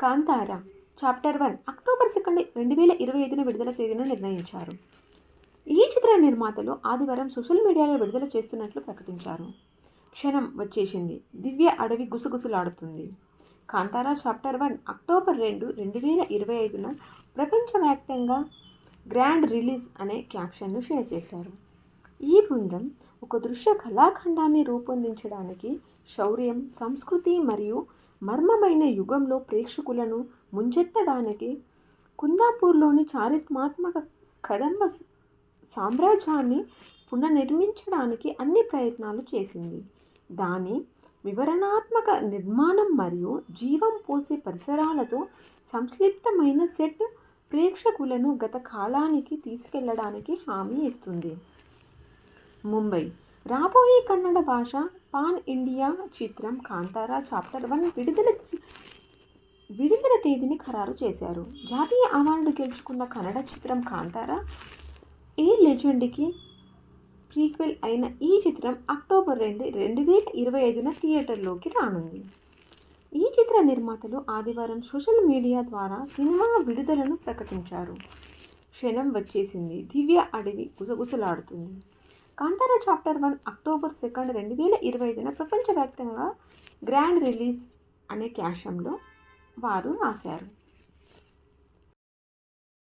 Kantara chapter 1 October 2, 2025 విడుదల తేదీని నిర్ణయించారు. ఈ చిత్ర నిర్మాతలు ఆదివారం సోషల్ మీడియాలో విడుదల చేస్తున్నట్లు ప్రకటించారు. క్షణం వచ్చేసింది, దివ్య అడవి గుసగుసలాడుతుంది. కాంతారా చాప్టర్ 1 అక్టోబర్ 2, 2025 ప్రపంచవ్యాప్తంగా గ్రాండ్ రిలీజ్ అనే క్యాప్షన్ను షేర్ చేశారు. ఈ బృందం ఒక దృశ్య కళాఖండాన్ని రూపొందించడానికి శౌర్యం, సంస్కృతి మరియు మర్మమైన యుగంలో ప్రేక్షకులను ముంచెత్తడానికి కుందాపూర్లోని చారిత్రాత్మక కదంబ సామ్రాజ్యాన్ని పునర్నిర్మించడానికి అన్ని ప్రయత్నాలు చేసింది. దాని వివరణాత్మక నిర్మాణం మరియు జీవం పోసే పరిసరాలతో సంక్షిప్తమైన సెట్ ప్రేక్షకులను గత కాలానికి తీసుకెళ్లడానికి హామీ ఇస్తుంది. ముంబై రాబోయే కన్నడ భాష పాన్ ఇండియా చిత్రం కాంతారా చాప్టర్ 1 విడుదల తేదీని ఖరారు చేశారు. జాతీయ అవార్డు గెలుచుకున్న కన్నడ చిత్రం కాంతారా ఏ లెజెండ్కి ప్రీక్వెల్ అయిన ఈ చిత్రం అక్టోబర్ 2, 2025 థియేటర్లోకి రానుంది. ఈ చిత్ర నిర్మాతలు ఆదివారం సోషల్ మీడియా ద్వారా సినిమా విడుదలను ప్రకటించారు. క్షణం వచ్చేసింది, దివ్య అడవి గుసగుసలాడుతుంది. కాంతారా చాప్టర్ 1 అక్టోబర్ 2, 2025 ప్రపంచవ్యాప్తంగా గ్రాండ్ రిలీజ్ అనే క్యాప్షన్లో వారు రాశారు.